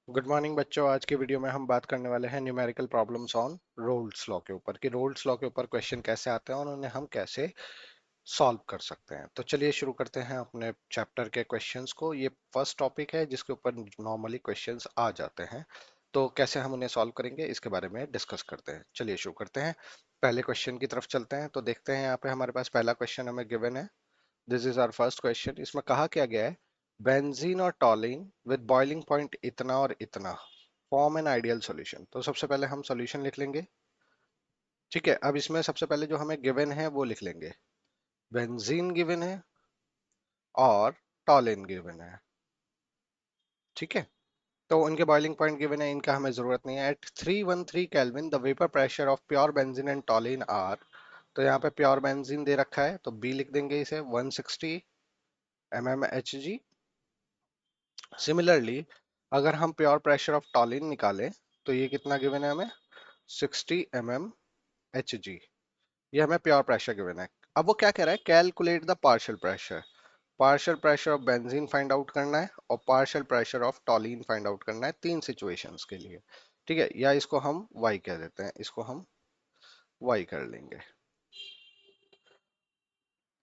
Good morning बच्चों। आज की वीडियो में हम बात करने वाले हैं numerical problems on roles law के ऊपर कि रोल्स लॉ के ऊपर क्वेश्चन कैसे आते हैं और उन्हें हम कैसे सॉल्व कर सकते हैं। तो चलिए शुरू करते हैं अपने चैप्टर के क्वेश्चंस को। ये फर्स्ट टॉपिक है जिसके ऊपर नॉर्मली क्वेश्चंस आ जाते हैं, तो कैसे हम उन्हें सॉल्व करेंगे इसके बारे में डिस्कस करते हैं। चलिए शुरू करते हैं, पहले क्वेश्चन की तरफ चलते हैं। तो देखते हैं, यहाँ पे हमारे पास पहला क्वेश्चन हमें गिवन है। This is our first question. इसमें कहा क्या गया है, बेंजीन और टॉलिन विद बॉइलिंग पॉइंट इतना और इतना फॉर्म एन आइडियल सॉल्यूशन। तो सबसे पहले हम सॉल्यूशन लिख लेंगे। ठीक है, अब इसमें सबसे पहले जो हमें गिवन है वो लिख लेंगे। बेंजीन गिवन है और टॉलिन गिवन है। ठीक है, तो उनके बॉइलिंग पॉइंट गिवन है, इनका हमें जरूरत नहीं है। At 313 kelvin the vapour pressure of pure benzene and toluene are. तो यहाँ पे प्योर बेंजीन दे रखा है तो बी लिख देंगे इसे 160 mmHg। सिमिलरली अगर हम प्योर प्रेशर ऑफ टॉलिन निकालें तो ये कितना गिवन है हमें, 60 mmHg। ये हमें प्योर प्रेशर गिवन है। अब वो क्या कह रहा है, calculate the partial pressure. Partial pressure of benzene find out करना है और partial pressure of टॉलिन find out करना है, तीन सिचुएशंस के लिए। ठीक है, या इसको हम y कह देते हैं, इसको हम y कर लेंगे।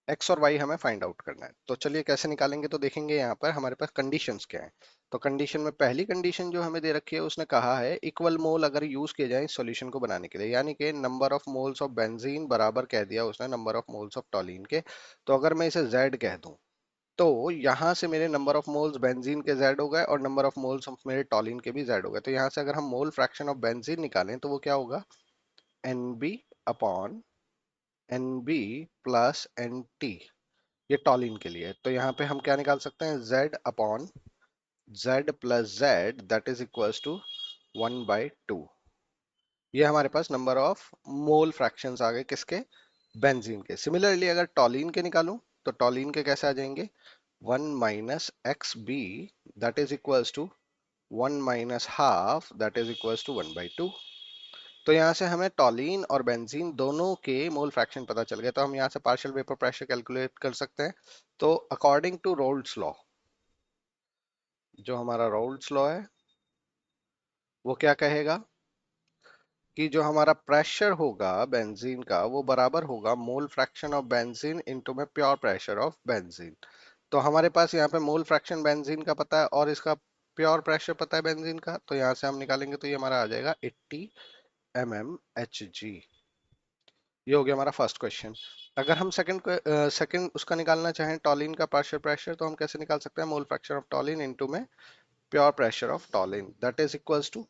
एक्स और वाई हमें फाइंड आउट करना है। तो चलिए कैसे निकालेंगे, तो देखेंगे यहाँ पर हमारे पास कंडीशंस क्या है। तो कंडीशन में पहली कंडीशन जो हमें दे रखी है उसने कहा है इक्वल मोल अगर यूज किए जाए इस सॉल्यूशन को बनाने के लिए, यानी कि number of moles of benzene बराबर कह दिया उसने नंबर ऑफ मोल्स ऑफ टॉलिन के। तो अगर मैं इसे Z कह दूं तो यहाँ से मेरे नंबर ऑफ मोल्स बेंजीन के Z हो गए और नंबर ऑफ मोल्स ऑफ मेरे टॉलिन के भी Z हो गए। तो यहाँ से अगर हम मोल फ्रैक्शन ऑफ बेंजीन निकालें तो वो क्या होगा, NB upon NB plus NT। ये टॉलिन के लिए है। तो यहाँ पे हम क्या निकाल सकते हैं, Z upon Z plus Z that is equals to 1/2। ये हमारे पास नंबर ऑफ मोल फ्रैक्शंस आ गए किसके, बेंजीन के। सिमिलरली अगर टॉलिन के निकालूं तो टॉलिन के कैसे आ जाएंगे, 1 minus x B that is equals to 1 minus half that is equals to 1/2। तो यहाँ से हमें टॉलिन और बेंजीन दोनों के मोल फ्रैक्शन पता चल गए। तो हम यहाँ से पार्शियल वेपर प्रेशर कैलकुलेट कर सकते हैं। तो अकॉर्डिंग टू रोल्स लॉ, जो हमारा रोल्स लॉ है वो क्या कहेगा कि जो हमारा प्रेशर होगा बेंजीन का वो बराबर होगा मोल फ्रैक्शन ऑफ बेंजीन इनटू में प्योर प्रेशर ऑफ बेंजीन। तो हमारे पास यहाँ पे मोल फ्रैक्शन बेंजीन का पता है और इसका प्योर प्रेशर पता है बेंजीन का, तो यहाँ से हम निकालेंगे तो ये हमारा आ जाएगा 80 mmHg। ये हो गया हमारा फर्स्ट क्वेश्चन। अगर हम सेकंड उसका निकालना चाहें टॉलिन का पार्शियल प्रेशर, तो हम कैसे निकाल सकते हैं, mole fraction of toluene into में pure pressure of toluene that is equals to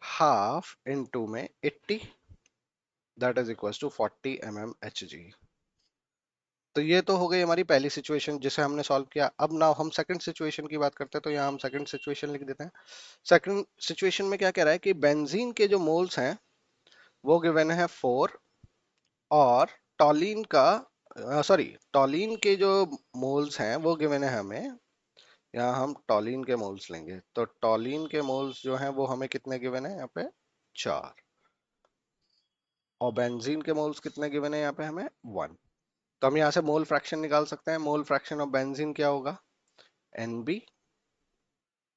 half into में 80 that is equals to 40 mmHg। तो ये तो हो गई हमारी पहली सिचुएशन जिसे हमने सॉल्व किया। अब नाउ हम सेकंड सिचुएशन की बात करते हैं, तो यहाँ हम सेकंड सिचुएशन लिख देते हैं। सेकंड सिचुएशन में क्या कह रहा है कि बेंजीन के जो मोल्स हैं वो गिवन है 4 और टॉलिन का सॉरी टॉलिन के जो मोल्स हैं वो गिवन है हमें। यहाँ हम टॉलिन के मोल्स लेंगे तो टॉलिन के मोल्स जो हैं वो हमें कितने गिवन है यहाँ पे, 4। और बेंजीन के मोल्स कितने गिवन है यहाँ पे हमें, 1। तो हम यहाँ से मोल फ्रैक्शन निकाल सकते हैं। मोल फ्रैक्शन ऑफ बेंजीन क्या होगा, NB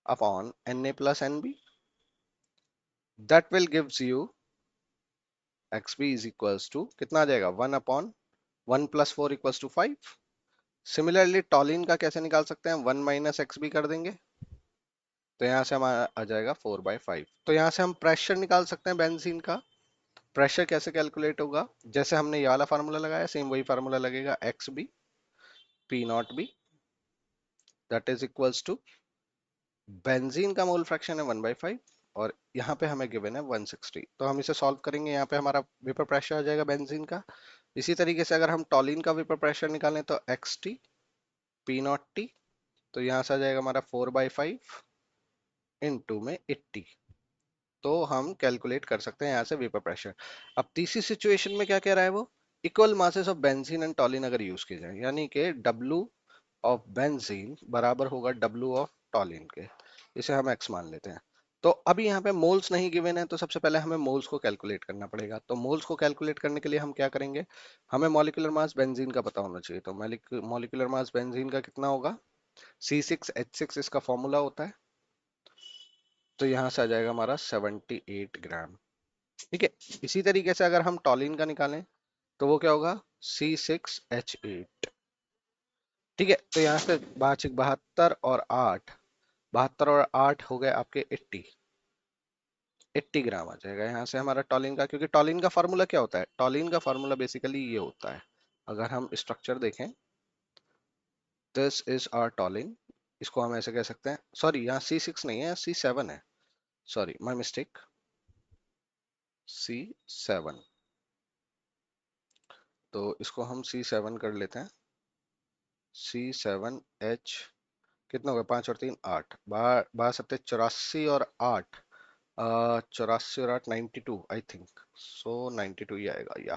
upon Na plus NB that will gives you XB is equals to कितना आ जाएगा, 1 upon 1 plus 4 equals to 5। Similarly toluene का कैसे निकाल सकते हैं, 1 माइनस एक्स बी कर देंगे तो यहाँ से हमारा आ जाएगा 4/5। तो यहाँ से हम प्रेशर निकाल सकते हैं बेंजीन का। प्रेशर कैसे कैलकुलेट होगा, जैसे हमने ये वाला फार्मूला लगाया सेम वही फार्मूला लगेगा, x B P not B that is equals to benzene का मोल फ्रैक्शन है 1/5 और यहाँ पे हमें गिवन है 160। तो हम इसे सॉल्व करेंगे, यहाँ पे हमारा वेपर प्रेशर आ जाएगा बेंजीन का। इसी तरीके से अगर हम टॉलिन का वेपर प्रेशर निकालें तो x T P not T, तो यहाँ से आ जाएगा हमारा 4/5 इनटू में 80। तो हम कैलकुलेट कर सकते हैं यहाँ से वेपर प्रेशर। अब तीसरी सिचुएशन में क्या कह रहा है वो, equal masses of benzene and टॉलिन अगर यूज किए जाए, यानी कि W ऑफ बेंजीन बराबर होगा W ऑफ टॉलिन के। इसे हम x मान लेते हैं। तो अभी यहाँ पे मोल्स नहीं गिवन है तो सबसे पहले हमें मोल्स को कैलकुलेट करना पड़ेगा। तो मोल्स को कैलकुलेट करने के लिए हम क्या करेंगे, हमें मॉलिक्यूलर मास बेंजीन का पता होना चाहिए। तो मॉलिक्यूलर मास बेंजीन का कितना होगा, C6H6 इसका फॉर्मूला होता है। तो यहाँ से आ जाएगा हमारा 78 ग्राम। ठीक है, इसी तरीके से अगर हम टॉलिन का निकालें तो वो क्या होगा, C6H8। ठीक है, तो यहाँ से 72 और 8, 72 और 8 हो गए आपके 80 ग्राम आ जाएगा यहाँ से हमारा टॉलिन का। क्योंकि टॉलिन का फार्मूला क्या होता है, टॉलिन का फार्मूला बेसिकली ये होता है, अगर हम स्ट्रक्चर देखें, दिस इज आवर टॉलिन, इसको हम ऐसे कह सकते हैं, सॉरी यहाँ C6 नहीं है, C7 है, सॉरी माय मिस्टेक, C7। तो इसको हम C7 कर लेते हैं, C7H, कितना हो गया, 5 और 3 8, 12 7 84 और 8, 84 और 8 92, आई थिंक सो 92 ही आएगा या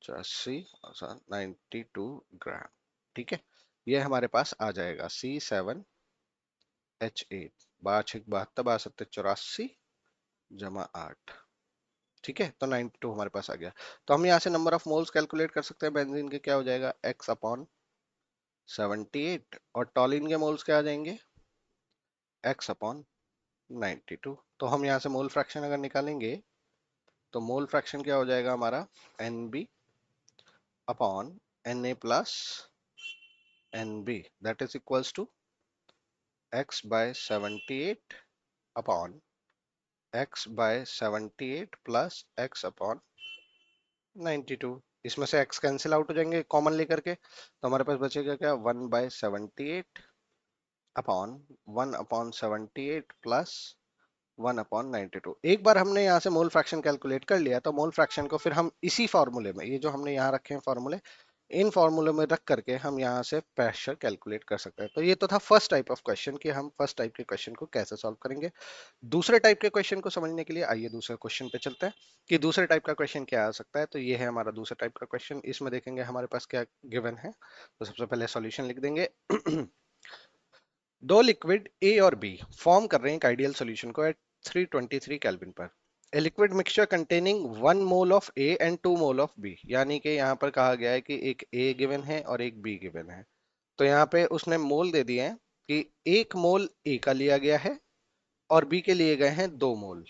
82 ग्राम। ठीक है, ये हमारे पास आ जाएगा C7H8, 12 6 72 12 7 84 जमा 8। ठीक है, तो 92 हमारे पास आ गया। तो हम यहाँ से नंबर ऑफ मोल्स कैलकुलेट कर सकते हैं बेंजीन के, क्या हो जाएगा, x अपॉन 78, और टॉलिन के मोल्स क्या आ जाएंगे, x अपॉन 92। तो हम यहाँ से मोल फ्रैक्शन अगर निकालेंगे तो मोल फ्रैक्शन क्या हो जाएगा हमारा, NB upon Na plus NB, that is equals to x by 78 upon x by 78 plus x upon 92। इसमें से x कैंसिल आउट हो जाएंगे कॉमन लेकर के, तो हमारे पास बचेगा क्या, 1/78 अपॉन 1/78 प्लस 1/92। एक बार हमने यहाँ से मोल फ्रैक्शन कैलकुलेट कर लिया तो मोल फ्रैक्शन को फिर हम इसी फॉर्मूले में, ये जो हमने यहाँ रखे हैं फॉर्मूले, इन फॉर्मूले में रख करके हम यहाँ से प्रेशर कैलकुलेट कर सकते हैं। तो ये तो था फर्स्ट टाइप ऑफ क्वेश्चन कि हम फर्स्ट टाइप के क्वेश्चन को कैसे सॉल्व करेंगे। दूसरे टाइप के क्वेश्चन को समझने के लिए आइए दूसरे क्वेश्चन पे चलते हैं कि दूसरे टाइप का क्वेश्चन क्या आ सकता है। तो ये है हमारा दूसरा टाइप का क्वेश्चन, इसमें देखेंगे हमारे पास क्या गिवन है। तो सबसे पहले सॉल्यूशन लिख देंगे। दो लिक्विड ए और बी फॉर्म कर रहे हैं एक आइडियल सॉल्यूशन को एट 323 केल्विन पर। A liquid mixture containing 1 mole of A and 2 mole of B, यानी कि यहाँ पर कहा गया है कि एक ए गिवन है और एक बी गिवन है। तो यहाँ पे उसने मोल दे दिए हैं कि 1 मोल ए का लिया गया है और बी के लिए गए हैं 2 मोल।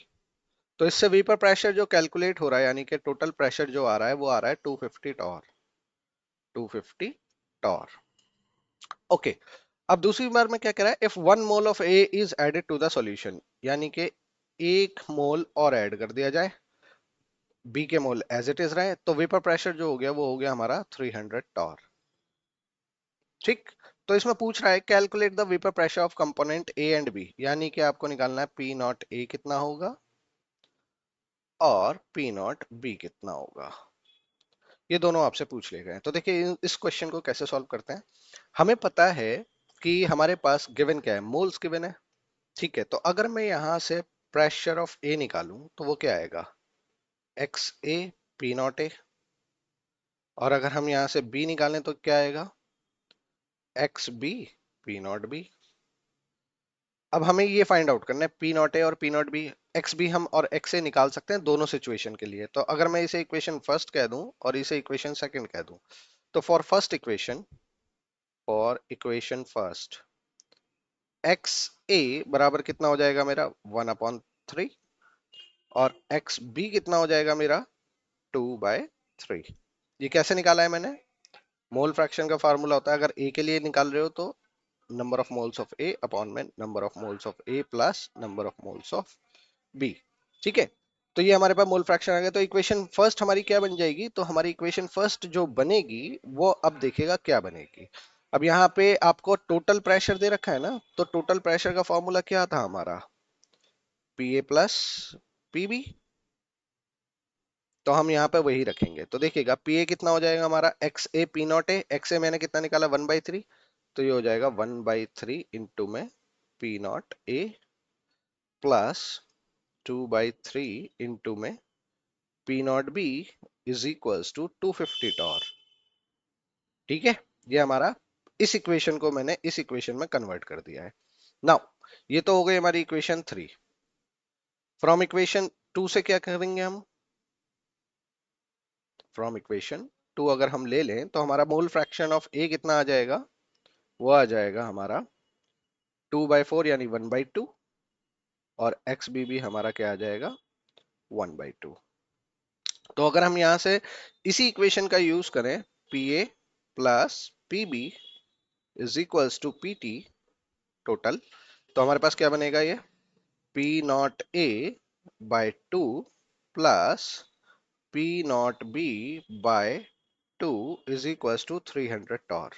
तो इससे वेपर प्रेशर जो कैलकुलेट हो रहा है, यानी कि टोटल प्रेशर जो आ रहा है वो आ रहा है 250 टॉर, 250 टॉर। ओके, अब दूसरी बार में क्या कह रहा है, if 1 mole of A is added to the solution, यानी कि 1 मोल और ऐड कर दिया जाए, बी के मोल एज इट इज रहे, तो वेपर प्रेशर जो हो गया वो हो गया हमारा 300 टॉर। ठीक, तो इसमें पूछ रहा है calculate the vapour pressure of component A and B, यानी कि आपको निकालना है पी नॉट ए कितना होगा और पी नॉट बी कितना होगा। ये दोनों आपसे पूछ लिए गए। तो देखिए इस क्वेश्चन को कैसे सॉल्व करते हैं। हमें पता है कि हमारे पास गिवन क्या है, मोल्स गिवन है। ठीक है, तो अगर मैं यहां से प्रेशर ऑफ ए निकालूं तो वो क्या आएगा, x A P not A, और अगर हम यहां से बी निकालें तो क्या आएगा, x B P not B. अब हमें ये फाइंड आउट करना है पी नॉट ए और P not B. X B हम और एक्स ए निकाल सकते हैं दोनों सिचुएशन के लिए। तो अगर मैं इसे इक्वेशन फर्स्ट कह दूं और इसे इक्वेशन सेकंड कह दूं, तो फॉर इक्वेशन फर्स्ट एक्स ए बराबर कितना हो जाएगा मेरा 1/3, और एक्स बी कितना हो जाएगा मेरा 2/3। ये कैसे निकाला है मैंने, मोल फ्रैक्शन का फार्मूला होता है, अगर ए के लिए निकाल रहे हो तो number of moles of A upon में number of moles of A plus number of moles of B. ठीक है, तो ये हमारे पास मोल फ्रैक्शन आ गया। तो इक्वेशन फर्स्ट हमारी क्या बन जाएगी, तो हमारी इक्वेशन फर्स्ट जो बनेगी वो अब देखिएगा क्या बनेगी। अब यहाँ पे आपको टोटल प्रेशर दे रखा है ना, तो टोटल प्रेशर का फॉर्मूला क्या था हमारा, P A plus P B. तो हम यहाँ पे वही रखेंगे। तो देखिएगा पी ए कितना हो जाएगा हमारा, x A P not A, X A मैंने कितना निकाला 1/3, तो ये हो जाएगा 1/3 इंटू में P not A plus 2/3 into में P not B is equals to 250 torr. ठीक है, ये हमारा, इस इक्वेशन को मैंने इस इक्वेशन में कन्वर्ट कर दिया है। नाउ ये तो हो गई हमारी इक्वेशन 3। फ्रॉम इक्वेशन 2 से क्या करेंगे हम, फ्रॉम इक्वेशन 2 अगर हम ले लें तो हमारा मोल फ्रैक्शन ऑफ ए कितना आ जाएगा, वो आ जाएगा हमारा 2/4 यानी 1/2 और एक्स बी भी हमारा क्या आ जाएगा 1/2। तो अगर हम यहां से इसी इक्वेशन का यूज करें, P A plus P B is equals to P T total, तो हमारे पास क्या बनेगा ये P not A by 2 plus P not B by 2 is equals to 300 torr.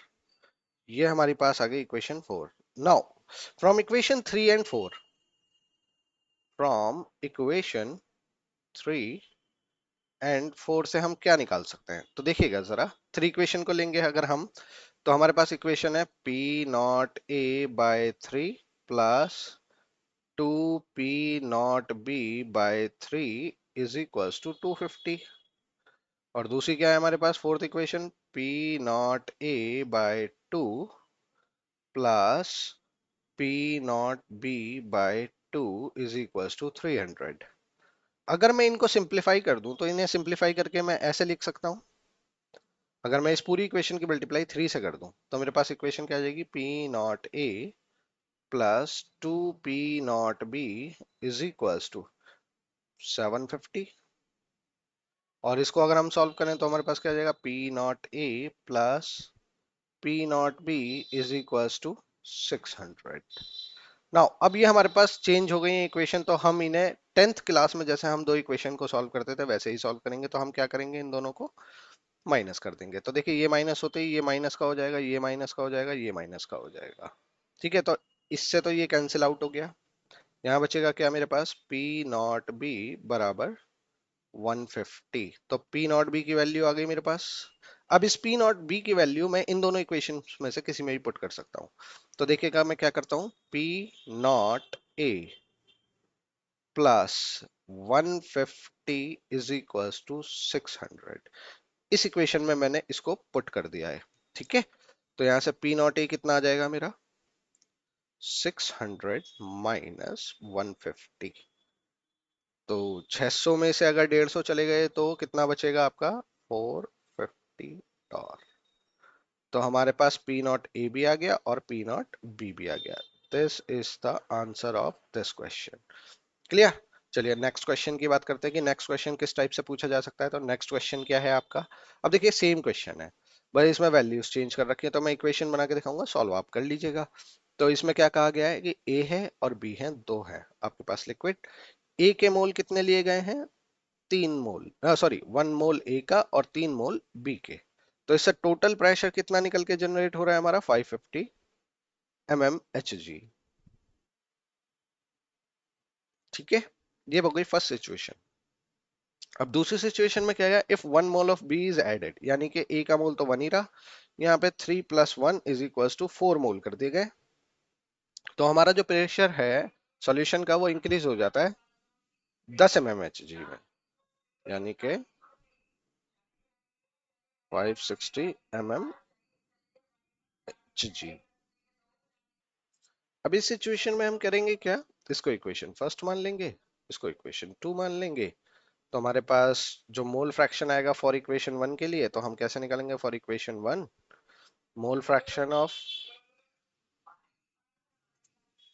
ये हमारे पास आ गई equation 4। Now from equation 3 and 4, from equation 3 and 4 से हम क्या निकाल सकते हैं, तो देखिएगा जरा, 3 इक्वेशन को लेंगे अगर हम, तो हमारे पास इक्वेशन है P not A by 3 plus 2 P not B by 3 is equals to 250। और दूसरी क्या है हमारे पास fourth equation, P not A by 2 plus P not B by 2 is equals to 300। अगर मैं इनको सिंप्लीफाई कर दूं तो इन्हें सिंप्लीफाई करके मैं ऐसे लिख सकता हूं, अगर मैं इस पूरी इक्वेशन की मल्टीप्लाई 3 से कर दूं तो मेरे पास इक्वेशन क्या आ जाएगी, P not A plus 2 P not B is equals to 750। और इसको अगर हम सॉल्व करें तो हमारे पास क्या आ जाएगा, P not A plus P not B is equals to 600। Now अब ये हमारे पास चेंज हो गई है इक्वेशन, तो हम इन्हें 10th क्लास में जैसे हम दो इक्वेशन को सॉल्व करते थे वैसे ही सॉल्व करेंगे। तो हम क्या करेंगे, इन दोनों को माइनस कर देंगे। तो देखिए ये माइनस होते ही ये माइनस का हो जाएगा, ये माइनस का हो जाएगा, ये माइनस का हो जाएगा। ठीक है, तो इससे तो ये कैंसिल आउट हो गया। यहाँ बचेगा क्या मेरे पास, पी नॉट बी बराबर 150। तो पी नॉट बी की वैल्यू आ गई मेरे पास। अब इस पी नॉट बी की वैल्यू मैं इन दोनों इक्वेशन में से किसी में भी पुट कर सकता हूँ। तो देखिएगा मैं क्या करता हूँ, P not A plus 150 is equals to 600। इस इक्वेशन में मैंने इसको पुट कर दिया है। ठीक है, तो यहां से पी नॉट ए कितना आ जाएगा मेरा, 600 माइनस 150। तो 600 में से अगर 150 चले गए तो कितना बचेगा आपका, 450 डॉलर। तो हमारे पास पी नॉट ए भी आ गया और पी नॉट बी भी आ गया। This is the answer of this question. Clear. चलिए नेक्स्ट क्वेश्चन की बात करते हैं कि नेक्स्ट क्वेश्चन किस टाइप से पूछा जा सकता है। तो नेक्स्ट क्वेश्चन क्या है आपका, अब देखिए सेम क्वेश्चन है, बस इसमें वैल्यूज चेंज कर रखी है। तो मैं इक्वेशन बना के दिखाऊंगा, सॉल्व आप कर लीजिएगा। तो इसमें क्या कहा गया है कि ए है और बी है, दो है आपके पास लिक्विड। ए के मोल कितने लिए गए हैं, 3 मोल, सॉरी 1 मोल ए का और 3 मोल बी के। तो इससे टोटल प्रेशर कितना निकल के जनरेट हो रहा है हमारा, 550 mmHg। ठीक है, ये हो गई फर्स्ट सिचुएशन। अब दूसरी सिचुएशन में क्या है, if 1 mole of B is added, यानी कि ए का मोल तो 1 ही रहा, यहाँ पे 3 + 1 इज इक्वल टू 4 मोल कर दिए गए। तो हमारा जो प्रेशर है सॉल्यूशन का वो इंक्रीज हो जाता है 10 mmHg में, यानी कि 560 mmHg। अब इस सिचुएशन में हम करेंगे क्या, इसको इक्वेशन फर्स्ट मान लेंगे, इसको इक्वेशन 2 मान लेंगे। तो हमारे पास जो मोल फ्रैक्शन आएगा फॉर इक्वेशन 1 के लिए, तो हम कैसे निकालेंगे, for equation 1 mole fraction of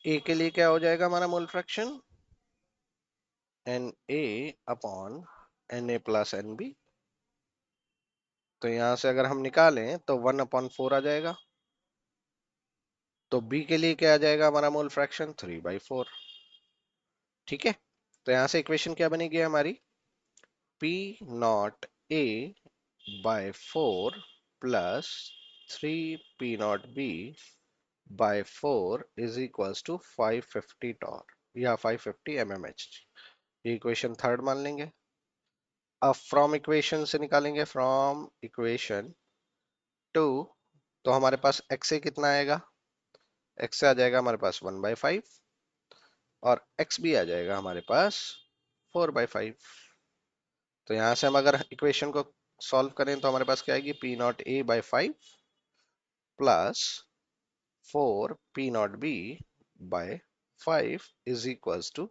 A के लिए क्या हो जाएगा हमारा mole fraction, N A upon N A plus N B. तो यहां से अगर हम निकालें तो 1/4 आ जाएगा। तो बी के लिए क्या आ जाएगा हमारा मोल फ्रैक्शन, 3/4। ठीक है, तो यहां से इक्वेशन क्या बनेगी हमारी, P not A by 4 plus 3 P not B by 4 is equals to 550 torr या 550 mmHg। ये इक्वेशन थर्ड मान लेंगे। अब फ्रॉम इक्वेशन से निकालेंगे, फ्रॉम इक्वेशन 2, तो हमारे पास x से कितना आएगा, x से आ जाएगा हमारे पास 1/5 और x भी आ जाएगा हमारे पास 4/5। तो यहां से हम अगर इक्वेशन को सॉल्व करें तो हमारे पास क्या आएगी, P not A by 5 plus 4 P not B by 5 is equals to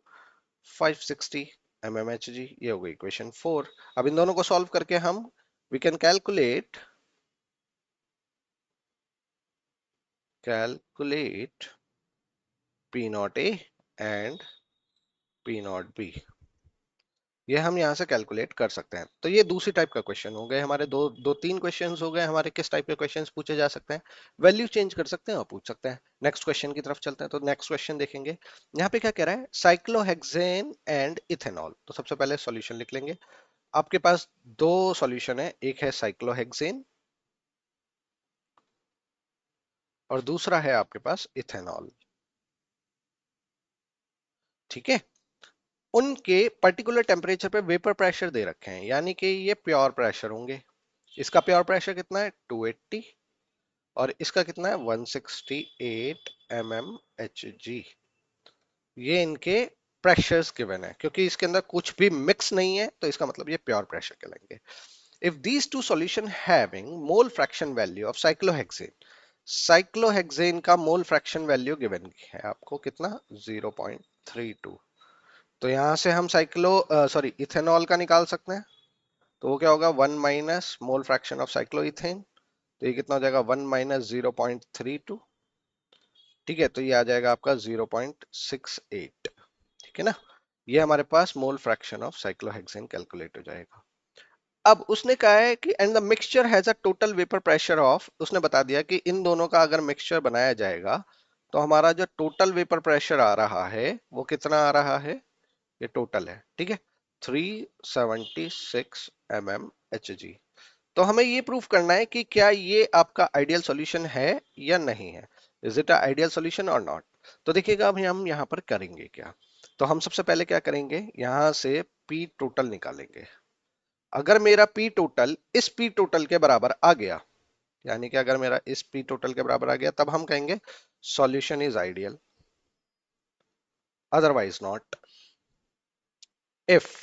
560 mmHg। ये हो गई इक्वेशन 4। अब इन दोनों को सॉल्व करके हम we can calculate P not A and P not B, ये हम यहाँ से कैलकुलेट कर सकते हैं। तो ये दूसरी टाइप का क्वेश्चन हो गए हमारे, दो दो तीन क्वेश्चंस हो गए हमारे। किस टाइप के क्वेश्चंस पूछे जा सकते हैं? वैल्यू चेंज कर सकते हैं और पूछ सकते हैं। नेक्स्ट क्वेश्चन की तरफ चलते हैं। तो नेक्स्ट क्वेश्चन देखेंगे, यहाँ पे क्या कह रहा है, साइक्लोहेक्सेन एंड इथेनॉल। तो सबसे पहले सॉल्यूशन लिख लेंगे। आपके पास दो सॉल्यूशन है, एक है साइक्लोहेक्सेन और दूसरा है आपके पास इथेनॉल। ठीक है, उनके पर्टिकुलर टेम्परेचर पे वेपर प्रेशर दे रखे हैं, यानी कि ये प्योर प्रेशर होंगे। इसका प्योर प्रेशर कितना है? 280, और इसका कितना है? 168 mmHg। ये इनके प्रेशर्स गिवन है, क्योंकि इसके अंदर कुछ भी मिक्स नहीं है, तो इसका मतलब ये प्योर प्रेशर कहलाएंगे। If these two solution having mole fraction value of cyclohexane, cyclohexane का मोल फ्रैक्शन वैल्यू गिवन है आपको कितना? 0.32। तो यहां से हम इथेनॉल का निकाल सकते हैं। तो वो क्या होगा? 1 - मोल फ्रैक्शन ऑफ साइक्लोइथेन। तो ये कितना हो जाएगा? 1 - 0.32। ठीक है, तो ये आ जाएगा आपका 0.68। ठीक है ना, ये हमारे पास mole fraction of cyclohexane calculate हो जाएगा। अब उसने कहा है कि and the mixture has a total vapour pressure of, उसने बता दिया कि इन दोनों का अगर मिक्सचर बनाया जाएगा तो हमारा जो टोटल वेपर प्रेशर आ रहा है वो कितना आ रहा है? ये टोटल है, ठीक है, 376 mmHg। तो हमें ये प्रूफ करना है कि क्या ये आपका आइडियल सॉल्यूशन है या नहीं है। Is it a ideal solution और नॉट? तो देखिएगा अभी हम यहाँ पर करेंगे क्या। तो हम सबसे पहले क्या करेंगे, यहाँ से पी टोटल निकालेंगे। अगर मेरा पी टोटल इस पी टोटल के बराबर आ गया, यानी कि अगर मेरा इस पी टोटल के बराबर आ गया, तब हम कहेंगे solution is ideal, otherwise not. If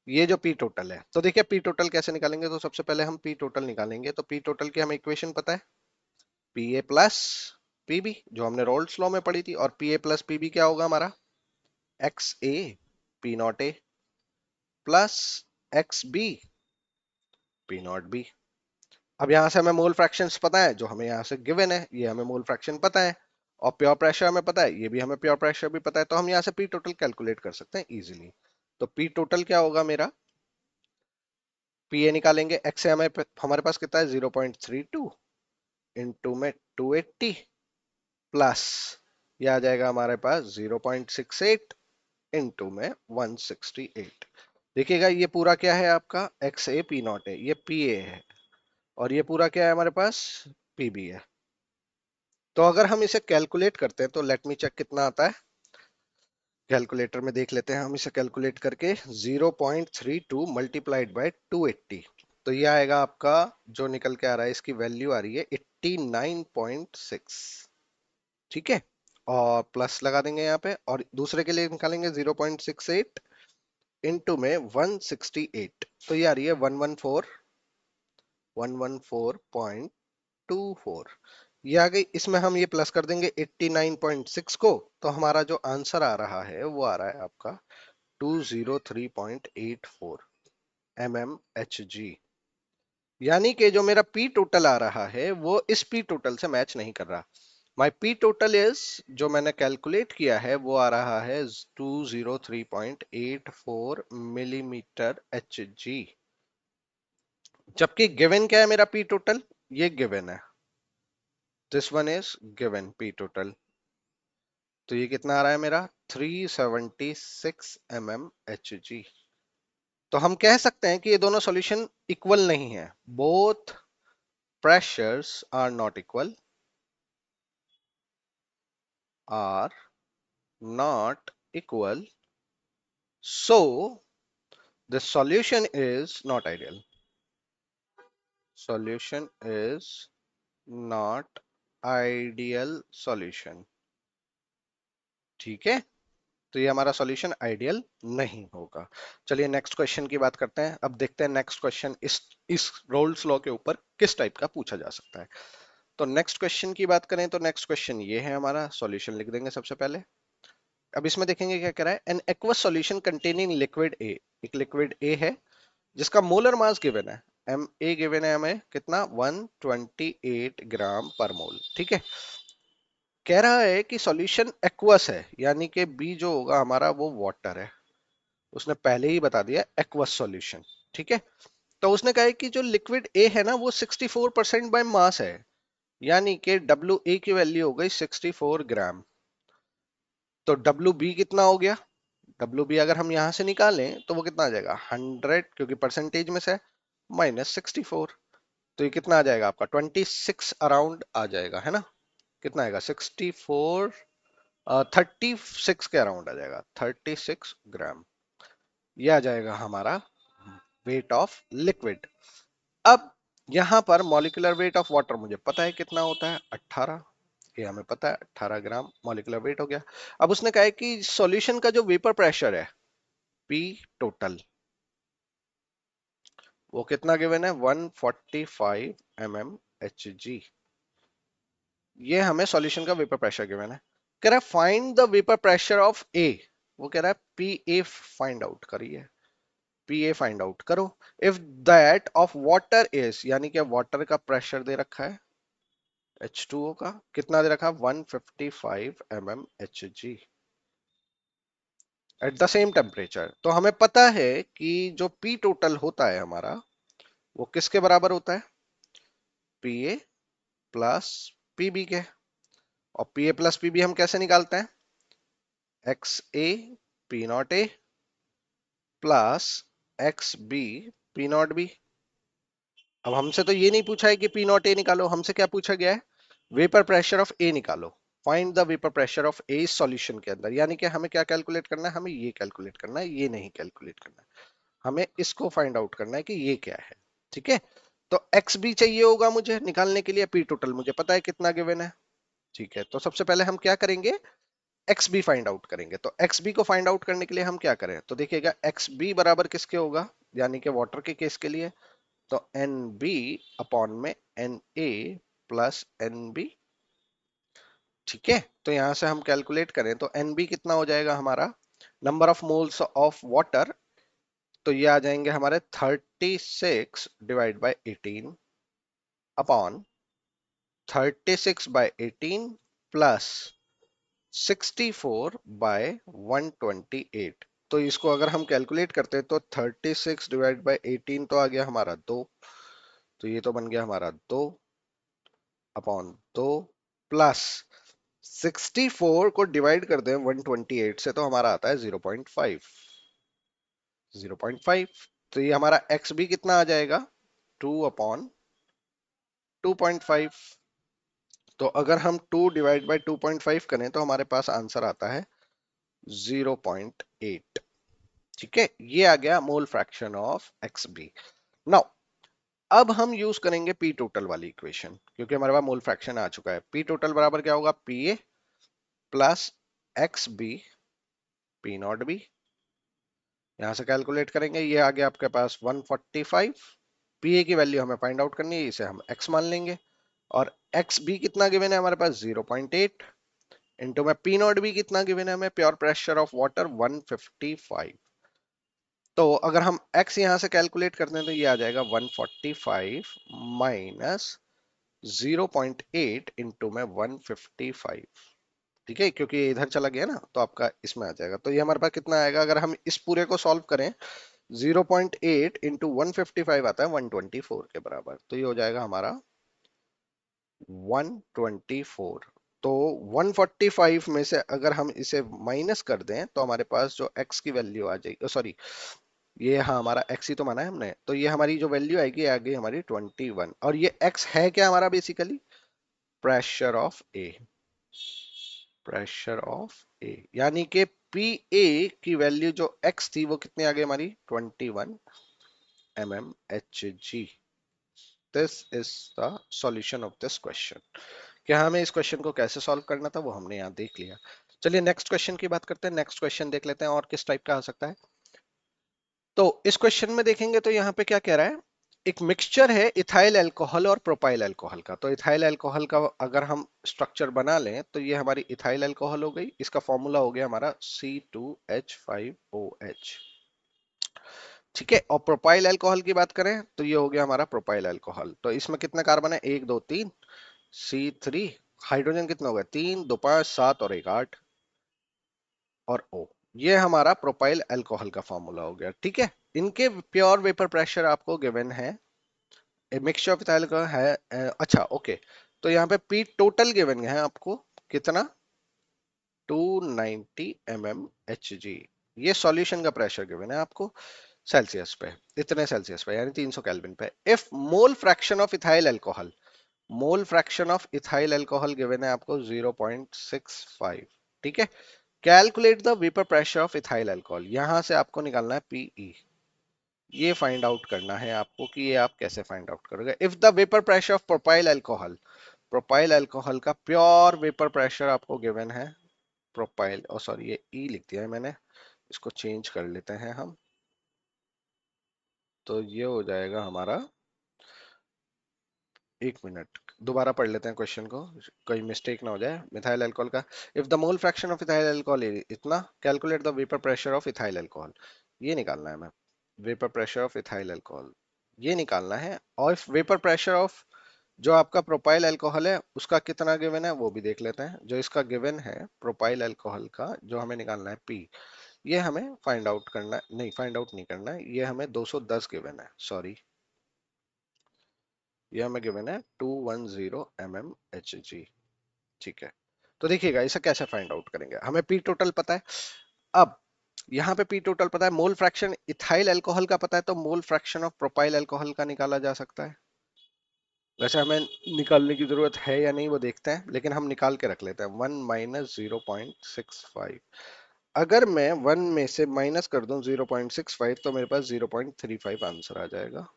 ये जो पी टोटल है, तो देखिए पी टोटल कैसे निकालेंगे। तो सबसे पहले हम पी टोटल निकालेंगे। तो पी टोटल की हमें इक्वेशन पता है, पी ए प्लस पीबी, जो हमने रोल्स लॉ में पढ़ी थी। और पी ए प्लस पीबी क्या होगा हमारा? X A P not A plus x B P not B. अब यहां से हमें मोल फ्रैक्शंस पता है, जो हमें यहां से गिवन है, ये हमें मोल फ्रैक्शन पता है, और प्योर प्रेशर हमें पता है, ये भी हमें प्योर प्रेशर भी पता है। तो हम यहां से पी टोटल कैलकुलेट कर सकते हैं इजीली। तो पी टोटल क्या होगा मेरा? पी ए निकालेंगे, एक्स से हमारे पास कितना है? 0.32 इंटू में 280 प्लस, ये आ जाएगा हमारे पास 0.68 इंटू में 168। देखिएगा ये पूरा क्या है आपका? एक्स ए पी नॉट है, ये पी ए है, और ये पूरा क्या है हमारे पास? पी बी है। तो अगर हम इसे कैलकुलेट करते हैं तो लेट मी चेक कितना आता है। कैलकुलेटर में देख लेते हैं हम इसे कैलकुलेट करके। 0.32 मल्टीप्लाइड बाय 280, तो ये आएगा आपका, जो निकल के आ रहा है, इसकी वैल्यू आ रही है 89.6। ठीक है, और प्लस लगा देंगे यहाँ पे, और दूसरे के लिए निकालेंगे 0.68 इंटू में 168, तो ये आ रही है 114 ये आ गई। इसमें हम ये प्लस कर देंगे 89.6 को, तो हमारा जो आंसर आ रहा है वो आ रहा है आपका 203.84 mmHg। यानी कि जो मेरा पी टोटल आ रहा है वो इस पी टोटल से मैच नहीं कर रहा। माई पी टोटल इज, जो मैंने कैलकुलेट किया है वो आ रहा है 203.84 मिलीमीटर एच जी, जबकि गिवन क्या है मेरा पी टोटल? ये गिवन है, this one is given P total. तो ये कितना आ रहा है मेरा? 376 mmHg। तो हम कह सकते हैं कि ये दोनों सॉल्यूशन इक्वल नहीं है। Both pressures are not equal, are not equal, so the solution is not ideal. Solution is not ideal solution. ठीक है, तो ये हमारा सॉल्यूशन आइडियल नहीं होगा। चलिए नेक्स्ट क्वेश्चन की बात करते हैं। अब देखते हैं नेक्स्ट क्वेश्चन इस रोल्स लॉ के ऊपर किस टाइप का पूछा जा सकता है। तो नेक्स्ट क्वेश्चन की बात करें तो नेक्स्ट क्वेश्चन ये है हमारा। सॉल्यूशन लिख देंगे सबसे पहले। अब इसमें देखेंगे क्या कह रहा है, an aqueous solution containing liquid A, एक लिक्विड ए है जिसका मोलर मास गिवन है, एम ए गिवन है हमें कितना? 128 ग्राम पर मोल। ठीक है, कह रहा है कि सॉल्यूशन एक्वस है, यानी कि बी जो होगा हमारा वो वाटर है। उसने पहले ही बता दिया एक्वस सॉल्यूशन। ठीक है, तो उसने कहा है कि जो लिक्विड ए है ना वो 64% बाय मास है, यानी कि डब्ल्यू ए की वैल्यू हो गई 64 ग्राम। तो डब्ल्यू बी कितना हो गया? डब्ल्यू बी अगर हम यहां से निकालें तो वो कितना आ जाएगा 100, क्योंकि परसेंटेज में से माइनस 64। तो ये कितना आ जाएगा आपका 26 अराउंड आ जाएगा, है ना? कितना आएगा 64, 36 के अराउंड आ जाएगा, 36 ग्राम। ये आ जाएगा हमारा वेट ऑफ लिक्विड। अब यहां पर मॉलिक्यूलर वेट ऑफ वाटर मुझे पता है कितना होता है 18। ये हमें पता है 18 ग्राम मॉलिक्यूलर वेट हो गया। अब उसने कहा है कि सॉल्यूशन का जो वेपर प्रेशर है पी टोटल, वो कितना गिवन है 145 mmHg। ये हमें सॉल्यूशन का वेपर प्रेशर गिवन है। कह रहा है find the vapour pressure of A. वो कह रहा है पी ए फाइंड आउट करिए, पी ए फाइंड आउट करो। If that of water is, यानी कि वाटर का प्रेशर दे रखा है H2O का कितना दे रखा है 155 mmHg at the same temperature. तो हमें पता है कि जो पी टोटल होता है हमारा वो किसके बराबर होता है P A plus P B के। और P A plus P B हम कैसे निकालते हैं x A P not A plus x B P not B. अब हमसे तो ये नहीं पूछा है कि पी नॉट ए निकालो, हमसे क्या पूछा गया है वेपर प्रेशर ऑफ ए निकालो। Find the vapour pressure of A solution के अंदर, यानी कि हमें क्या कैलकुलेट करना है, हमें ये कैलकुलेट करना है, ये नहीं कैलकुलेट करना है। हमें इसको फाइंड आउट करना है कि ये क्या है। ठीक है, तो एक्स बी चाहिए होगा मुझे निकालने के लिए, पी टोटल मुझे पता है कितना गिवन है। ठीक है, तो सबसे पहले हम क्या करेंगे एक्स बी फाइंड आउट करेंगे। तो एक्स बी को फाइंड आउट करने के लिए हम क्या करें, तो देखिएगा एक्स बी बराबर किसके होगा, यानी कि वाटर के केस के लिए तो एन बी अपॉन में N A plus N B. ठीक है, तो यहां से हम कैलकुलेट करें तो एन बी कितना हो जाएगा हमारा number of moles of water. तो ये आ जाएंगे हमारे 36 डिवाइड बाय 18 अपॉन 36/18 प्लस 64/128। तो इसको अगर हम कैलकुलेट करते हैं तो 36 डिवाइड बाय 18 तो आ गया हमारा 2। तो ये तो बन गया हमारा 2 अपॉन 2 प्लस 64 को डिवाइड कर दें 128 से तो हमारा आता है 0.5। 0.5, तो ये हमारा एक्स भी कितना आ जाएगा 2/2.5। तो अगर हम 2/2.5 करें तो हमारे पास आंसर आता है 0.8। ठीक है, ये आ गया mole fraction of x B. Now अब हम यूज करेंगे पी टोटल वाली इक्वेशन, क्योंकि हमारे पास मोल फ्रैक्शन आ चुका है। पी टोटल बराबर क्या होगा P A plus x B P not B. यहां से कैलकुलेट करेंगे, ये आ गया आपके पास 145। पी ए की वैल्यू हमें फाइंड आउट करनी है, इसे हम एक्स मान लेंगे। और एक्स बी कितना गिवन है हमारे पास 0.8 इंटू में पी नॉट बी कितना गिवन है हमें प्योर प्रेशर ऑफ वाटर 155। तो अगर हम x यहां से कैलकुलेट करते हैं तो ये आ जाएगा 145 माइनस 0.8 इंटू में 155। ठीक है, क्योंकि ये इधर चला गया ना तो आपका इसमें आ जाएगा। तो ये हमारे पास कितना आएगा अगर हम इस पूरे को सॉल्व करें 0.8 इंटू 155 आता है 124 के बराबर। तो ये हो जाएगा हमारा 124। तो 145 में से अगर हम इसे माइनस कर दें तो हमारे पास जो x की वैल्यू आ जाएगी, सॉरी ये हाँ हमारा x ही तो माना है हमने, तो ये हमारी जो वैल्यू आएगी आ गई हमारी 21। और ये x है क्या हमारा basically pressure of A, pressure of A, यानी कि पी ए की वैल्यू जो x थी वो कितनी आ गई हमारी 21 mmHg। This is the solution of this question. क्या हमें इस क्वेश्चन को कैसे सॉल्व करना था वो हमने यहाँ देख लिया। चलिए नेक्स्ट क्वेश्चन की बात करते हैं। नेक्स्ट क्वेश्चन देख लेते हैं और किस टाइप का आ सकता है। तो इस क्वेश्चन में देखेंगे तो यहाँ पे क्या कह रहा है, एक मिक्सचर है इथाइल अल्कोहल और प्रोपाइल अल्कोहल का। तो इथाइल अल्कोहल का अगर हम स्ट्रक्चर बना लें तो ये हमारी इथाइल अल्कोहल हो गई, इसका फॉर्मूला हो गया हमारा C2H5OH। ठीक है, और प्रोपाइल अल्कोहल की बात करें तो ये हो गया हमारा प्रोपाइल अल्कोहल। तो इसमें कितने कार्बन है 1 2 3 C3 हाइड्रोजन कितना हो गया, 3 2 5 7 और 1 8 और O। ये हमारा प्रोपाइल अल्कोहल का फॉर्मूला हो गया, ठीक है। इनके प्योर वेपर प्रेशर आपको गिवन है, मिक्सचर ऑफ इथाइल का है अच्छा ओके। तो यहाँ पे पी टोटल गिवन है आपको कितना, 290 mmHg। ये सॉल्यूशन का प्रेशर गिवन है आपको सेल्सियस पे, इतने सेल्सियस पे यानी 300 केल्विन पे। If mole fraction of ethyl alcohol, mole fraction of ethyl alcohol given है आपको 0.65, ठीक है। Calculate the vapour pressure of ethyl alcohol, यहां से आपको निकालना है पीई। ये फाइंड आउट करना है आपको कि ये आप कैसे फाइंड आउट करोगे। If the vapour pressure of propyl alcohol, propyl alcohol का प्योर वेपर प्रेशर आपको गिवन है, प्रोपाइल ओ सॉरी ये ई लिख दिया है मैंने, इसको चेंज कर लेते हैं हम। तो ये हो जाएगा हमारा, एक मिनट दोबारा पढ़ लेते हैं क्वेश्चन को, कोई मिस्टेक ना हो जाए। मिथाइल अल्कोहल का, if the mole fraction of ethyl alcohol इतना, calculate the vapour pressure of ethyl alcohol, ये निकालना है हमें। Vapour pressure of ethyl alcohol ये निकालना है। और इफ वेपर प्रेशर ऑफ जो आपका प्रोपाइल अल्कोहल है उसका कितना गिवन है वो भी देख लेते हैं। जो इसका गिवन है प्रोपाइल अल्कोहल का, जो हमें निकालना है पी, ये हमें फाइंड आउट करना नहीं, फाइंड आउट नहीं करना है, ये हमें 210 गिवन है, सॉरी ये हमें गिवन है 210 mmHg, ठीक है। तो देखिएगा इसे कैसे फाइंड आउट करेंगे, हमें पी टोटल पता है। अब यहाँ पे पी टोटल पता है, मोल फ्रैक्शन इथाइल अल्कोहल का पता है, तो mole fraction of propyl alcohol का निकाला जा सकता है। वैसे हमें निकालने की जरूरत है या नहीं वो देखते हैं, लेकिन हम निकाल के रख लेते हैं। 1 - 0.65, अगर मैं 1 में से माइनस कर दूं 0.65 तो मेरे पास 0.35 आंसर आ जाएगा,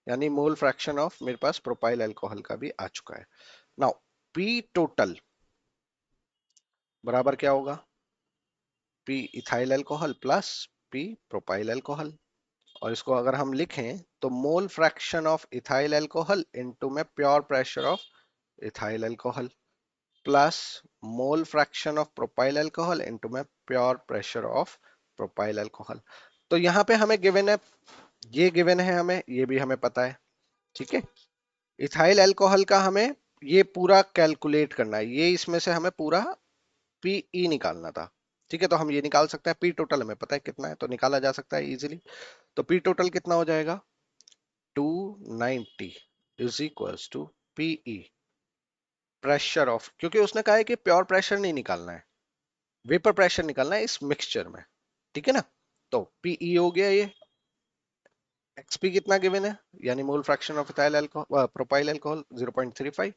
यानी मोल फ्रैक्शन ऑफ मेरे पास प्रोपाइल अल्कोहल का भी आ चुका है। नाउ पी टोटल बराबर क्या होगा, P ethyl alcohol plus P propyl alcohol. और इसको अगर हम लिखें तो mole fraction of ethyl alcohol into में pure pressure of ethyl alcohol plus mole fraction of propyl alcohol into में pure pressure of propyl alcohol. तो यहाँ पे हमें गिवन है, ये गिवन है हमें, ये भी हमें पता है, ठीक है। इथाइल अल्कोहल का हमें ये पूरा कैलकुलेट करना है, ये इसमें से हमें पूरा पीई निकालना था, ठीक है। तो हम ये निकाल सकते हैं, पी टोटल हमें पता है कितना है तो निकाला जा सकता है इजीली। तो पी टोटल कितना हो जाएगा, 290 is equals to PE pressure of, क्योंकि उसने कहा है कि प्योर प्रेशर नहीं निकालना है, वेपर प्रेशर निकालना है इस मिक्सचर में, ठीक है ना। तो पीई हो गया ये, एक्सपी कितना गिवन है, यानी mole fraction of ethyl alcohol propyl alcohol 0.35,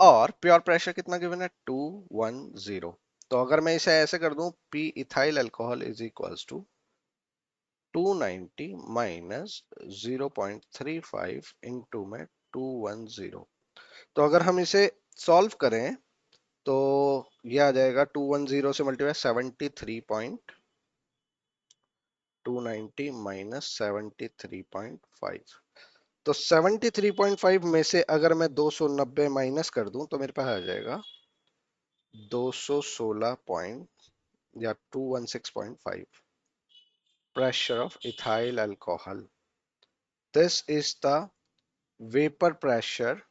और प्योर प्रेशर कितना गिवन है 210। तो अगर मैं इसे ऐसे कर दूं, P ethyl alcohol is equals to 290 minus 0.35 into में 210। तो अगर हम इसे सॉल्व करें तो ये आ जाएगा 210 से मल्टीप्लाई 73.290 माइनस 73.5। तो 73.5 में से अगर मैं 290 माइनस कर दूं तो मेरे पास आ जाएगा 216 पॉइंट या 216.5 pressure of ethyl alcohol. This is the vapor pressure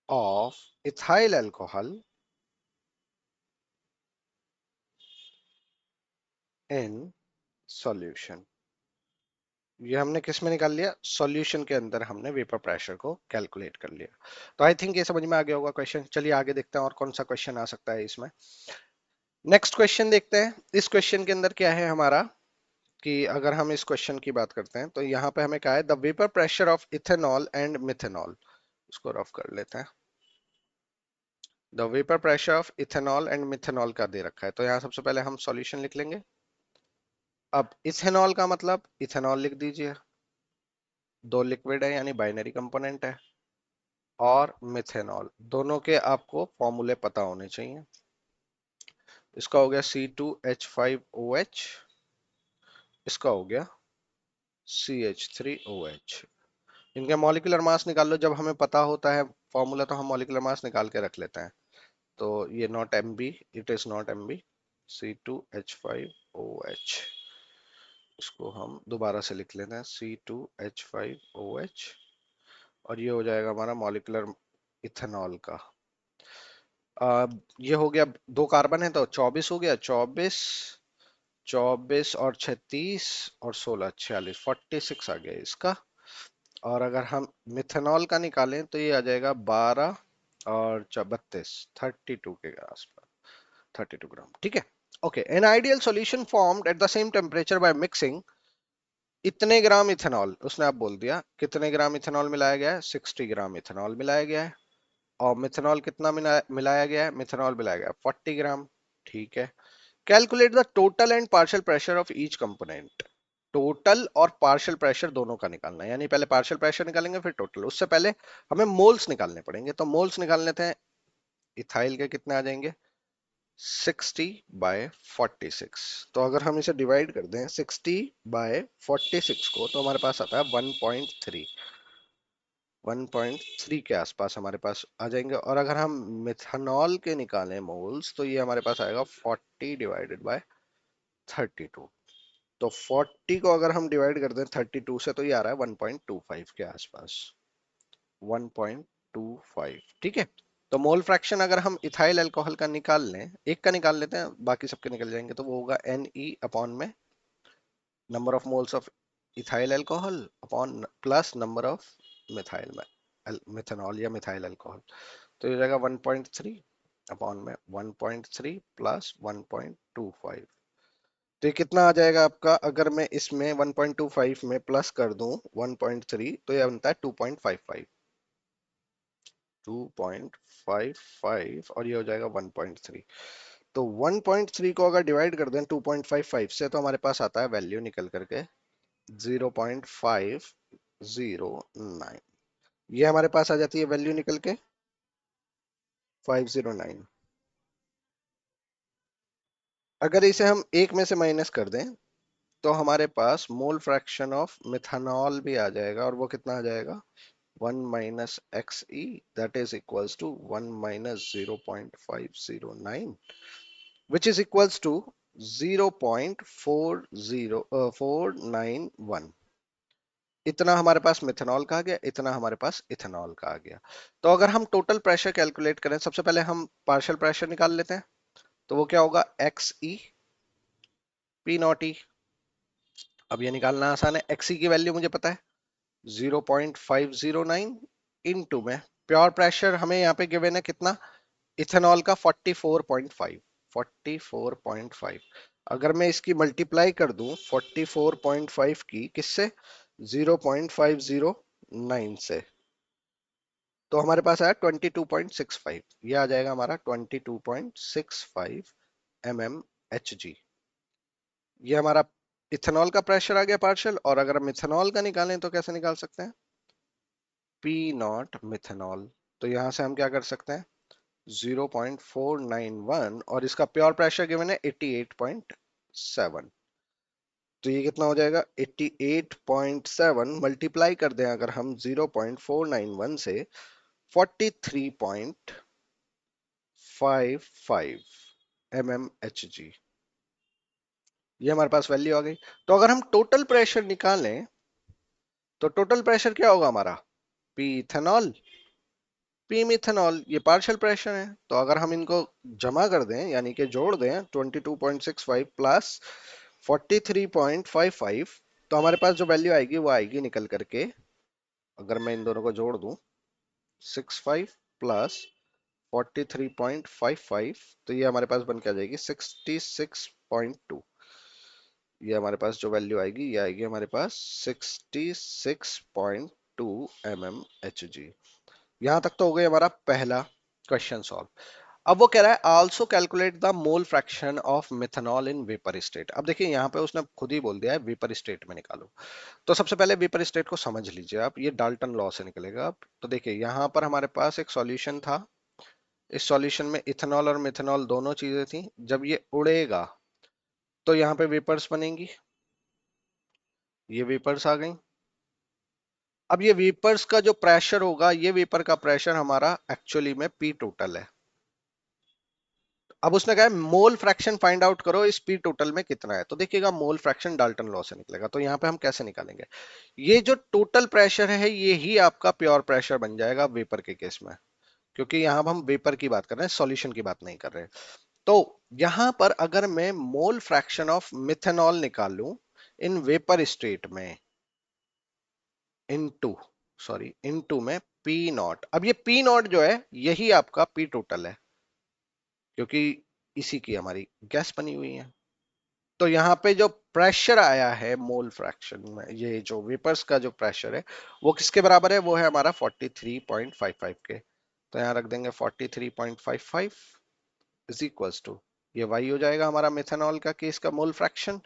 of ethyl alcohol in solution. ये हमने किस में निकाल लिया, सॉल्यूशन के अंदर हमने वेपर प्रेशर को कैलकुलेट कर लिया। तो आई थिंक ये समझ में आ गया होगा क्वेश्चन। चलिए आगे देखते हैं और कौन सा क्वेश्चन आ सकता है इसमें। नेक्स्ट क्वेश्चन देखते हैं। इस क्वेश्चन के अंदर क्या है हमारा, कि अगर हम इस क्वेश्चन की बात करते हैं तो यहाँ पे हमें क्या है, the vapour pressure of ethanol and methanol, इसको रफ कर लेते हैं। The vapour pressure of ethanol and methanol का दे रखा है, तो यहाँ सबसे पहले हम सॉल्यूशन लिख लेंगे। अब इथेनॉल का मतलब इथेनॉल लिख दीजिए, दो लिक्विड है यानी बाइनरी कंपोनेंट है, और मिथेनॉल, दोनों के आपको फॉर्मूले पता होने चाहिए। इसका हो गया C2H5OH, इसका हो गया CH3OH। इनके मॉलिक्यूलर मास निकाल लो, जब हमें पता होता है फॉर्मूला तो हम मॉलिक्यूलर मास निकाल के रख लेते हैं। तो ये not M B, it is not M B, C2H5OH। इसको हम दोबारा से लिख लेते हैं, C2H5OH और ये हो जाएगा हमारा मॉलिक्यूलर इथेनॉल का। ये हो गया, 2 कार्बन है तो 24 हो गया, 24, 24 और 36 और 16, 46, 46 आ गया इसका। और अगर हम मिथेनॉल का निकालें तो ये आ जाएगा 12 और 32, 32 के आसपास, 32 ग्राम। ठीक है, okay. An ideal solution formed at the same temperature by mixing इतने ग्राम इथेनॉल, उसने आप बोल दिया कितने ग्राम इथेनॉल मिलाया गया है, 60 ग्राम इथेनॉल मिलाया गया है। और मिथेनॉल कितना मिलाया गया है, मिथेनॉल मिलाया गया 40 ग्राम। ठीक है, calculate the total and partial pressure of each component. Total और पार्शियल प्रेशर दोनों का निकालना है, यानी पहले पार्शियल प्रेशर निकालेंगे फिर टोटल। उससे पहले हमें मोल्स निकालने पड़ेंगे, तो मोल्स निकाल लेते हैं। इथाइल के कितने आ जाएंगे, 60/46। तो अगर हम इसे डिवाइड कर दें 60/46 को, तो हमारे पास आता है 1.3, 1.3 के आसपास हमारे पास आ जाएंगे। और अगर हम मिथानॉल के निकालें मोल्स, तो ये हमारे पास आएगा 40/32। तो 40 को अगर हम डिवाइड कर दें 32 से, तो ये आ रहा है 1.25 के आसपास, 1.25। ठीक है, तो मोल फ्रैक्शन अगर हम इथाइल अल्कोहल का निकाल लें, एक का निकाल लेते हैं, बाकी सबके निकल जाएंगे, तो वो होगा Ne अपॉन में number of moles of ethyl alcohol upon plus number of methyl methanol या मिथाइल अल्कोहल। तो ये जाएगा 1.3 अपॉन में 1.3 प्लस 1.25। तो ये कितना आ जाएगा आपका, अगर मैं इसमें 1.25 में प्लस कर दूं 1.3, तो ये बनता है 2.55, 2.55 और ये हो जाएगा 1.3। तो 1.3 को अगर डिवाइड कर दें 2.55 से, तो हमारे पास आता है वैल्यू निकल करके 0.509। ये हमारे पास आ जाती है वैल्यू निकल के 509। अगर इसे हम एक में से माइनस कर दें, तो हमारे पास मोल फ्रैक्शन ऑफ मिथानॉल भी आ जाएगा, और वो कितना आ जाएगा, 1 minus XE, that is equals to 1 minus 0.509, which is equals to 0.40491। इतना हमारे पास मिथेनॉल का आ गया, इतना हमारे पास इथेनॉल का आ गया। तो अगर हम टोटल प्रेशर कैलकुलेट करें, सबसे पहले हम पार्शियल प्रेशर निकाल लेते हैं। तो वो क्या होगा, XE P नॉट E। अब ये निकालना आसान है, XE की वैल्यू मुझे पता है 0.509 इनटू में प्योर प्रेशर हमें यहाँ पे गिवन है कितना, इथेनॉल का 44.5, 44.5। अगर मैं इसकी मल्टीप्लाई कर दूं 44.5 की किससे, 0.509 से, तो हमारे पास आया 22.65। ये आ जाएगा हमारा 22.65 mmHg। ये हमारा इथेनॉल का प्रेशर आ गया पार्शियल। और अगर हम इथेनॉल का निकालें तो कैसे निकाल सकते हैं, P नॉट मिथेनॉल। तो यहां से हम क्या कर सकते हैं, 0.491 और इसका प्योर प्रेशर गिवन है 88.7। तो ये कितना हो जाएगा, 88.7 मल्टीप्लाई कर दें अगर हम 0.491 से 43.55 mmHg, ये हमारे पास वैल्यू आ गई। तो अगर हम टोटल प्रेशर निकालें, तो टोटल प्रेशर क्या होगा हमारा, पी इथेनॉल पी मिथेनॉल, ये पार्शियल प्रेशर है। तो अगर हम इनको जमा कर दें, यानी कि जोड़ दें 22.65 प्लस 43.55, तो हमारे पास जो वैल्यू आएगी वो आएगी निकल करके, अगर मैं इन दोनों को जोड़ दूं 65 प्लस 43.55, तो ये हमारे पास बन के आ जाएगी 66.2। ये हमारे पास जो वैल्यू आएगी, ये आएगी हमारे पास 66.2 mmHg। यहां तक तो हो गया हमारा पहला क्वेश्चन सॉल्व। अब वो कह रहा है also calculate the mole fraction of methanol in vapour state. अब देखिए यहाँ पे उसने खुद ही बोल दिया है वेपर स्टेट में निकालो। तो सबसे पहले वेपर स्टेट को समझ लीजिए आप, ये डाल्टन लॉ से निकलेगा। अब तो देखिए यहाँ पर हमारे पास एक सॉल्यूशन था, इस सॉल्यूशन में इथेनॉल और मिथेनॉल दोनों चीजें थी। जब ये उड़ेगा तो यहाँ पे वेपर्स बनेंगी, ये वेपर्स आ गई। अब ये वेपर्स का जो प्रेशर होगा, ये वेपर का प्रेशर हमारा एक्चुअली में पी टोटल है। अब उसने कहा मोल फ्रैक्शन फाइंड आउट करो इस पी टोटल में कितना है, तो देखिएगा मोल फ्रैक्शन डाल्टन लॉ से निकलेगा। तो यहाँ पे हम कैसे निकालेंगे, ये जो टोटल प्रेशर है ये ही आपका प्योर प्रेशर बन जाएगा वेपर के केस में, क्योंकि यहाँ हम वेपर की बात कर रहे हैं, सॉल्यूशन की बात नहीं कर रहे हैं। तो यहां पर अगर मैं मोल फ्रैक्शन ऑफ मिथेनॉल निकालूं इन वेपर स्टेट में, इनटू इनटू में पी नॉट, अब ये पी नॉट जो है यही आपका पी टोटल है, क्योंकि इसी की हमारी गैस बनी हुई है। तो यहाँ पे जो प्रेशर आया है मोल फ्रैक्शन में, ये जो वेपर्स का जो प्रेशर है वो किसके बराबर है, वो है हमारा 43.55 के। तो यहाँ रख देंगे 43.55 इज इक्वल्स टू, ये वाई हो जाएगा हमारा मिथेनॉल का केस का मोल फ्रैक्शन,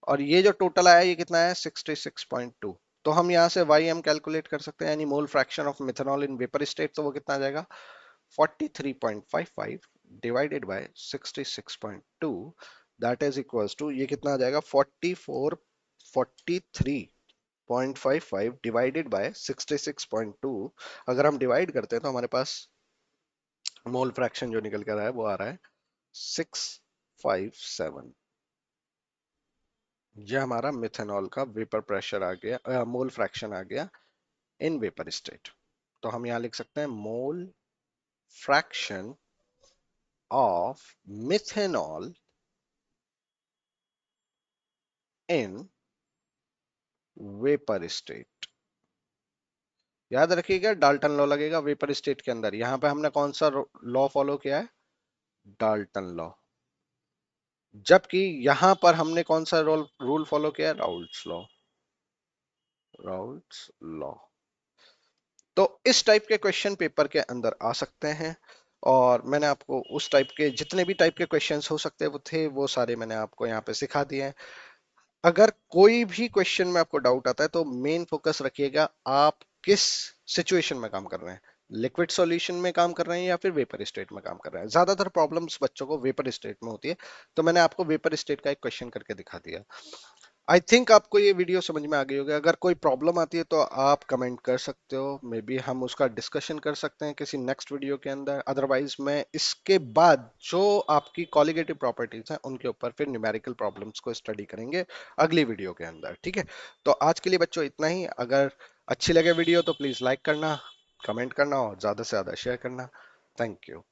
और ये जो टोटल आया ये कितना है 66.2। तो हम यहाँ से वाई हम कैलकुलेट कर सकते हैं, यानी mole fraction of methanol in vapour state, तो वो कितना आ जाएगा 43.55 divided by 66.2, that is equals to, ये कितना आ जाएगा 43.55 डिवाइडेड बाय 66.2। अगर हम डिवाइड करते हैं तो हमारे पास मोल फ्रैक्शन जो निकल कर रहा है वो आ रहा है 657। ये हमारा मिथेनॉल का वेपर प्रेशर आ गया, मोल फ्रैक्शन आ गया इन वेपर स्टेट। तो हम यहां लिख सकते हैं mole fraction of methanol in vapour state. याद रखिएगा डाल्टन लॉ लगेगा वेपर स्टेट के अंदर। यहां पे हमने कौन सा लॉ फॉलो किया है, डाल्टन लॉ, जबकि यहां पर हमने कौन सा रूल फॉलो किया है, राउल्ट्स लॉ, राउल्ट्स लॉ। तो इस टाइप के क्वेश्चन पेपर के अंदर आ सकते हैं, और मैंने आपको उस टाइप के जितने भी टाइप के क्वेश्चंस हो सकते वो थे, वो सारे मैंने आपको यहाँ पे सिखा दिए हैं। अगर कोई भी क्वेश्चन में आपको डाउट आता है तो मेन फोकस रखिएगा आप किस सिचुएशन में काम कर रहे हैं, लिक्विड सॉल्यूशन में काम कर रहे हैं या फिर वेपर स्टेट में काम कर रहे हैं। ज्यादातर प्रॉब्लम्स बच्चों को वेपर स्टेट में होती है, तो मैंने आपको वेपर स्टेट का एक क्वेश्चन करके दिखा दिया। आई थिंक आपको ये वीडियो समझ में आ गई होगी। अगर कोई प्रॉब्लम आती है तो आप कमेंट कर सकते हो, मे बी हम उसका डिस्कशन कर सकते हैं किसी नेक्स्ट वीडियो के अंदर। अदरवाइज मैं इसके बाद जो आपकी कॉलिगेटिव प्रॉपर्टीज हैं उनके ऊपर फिर न्यूमेरिकल प्रॉब्लम्स को स्टडी करेंगे अगली वीडियो के अंदर, ठीक है। तो आज के लिए बच्चों इतना ही। अगर अच्छी लगे वीडियो तो प्लीज लाइक करना, कमेंट करना और ज्यादा से ज्यादा शेयर करना। Thank you.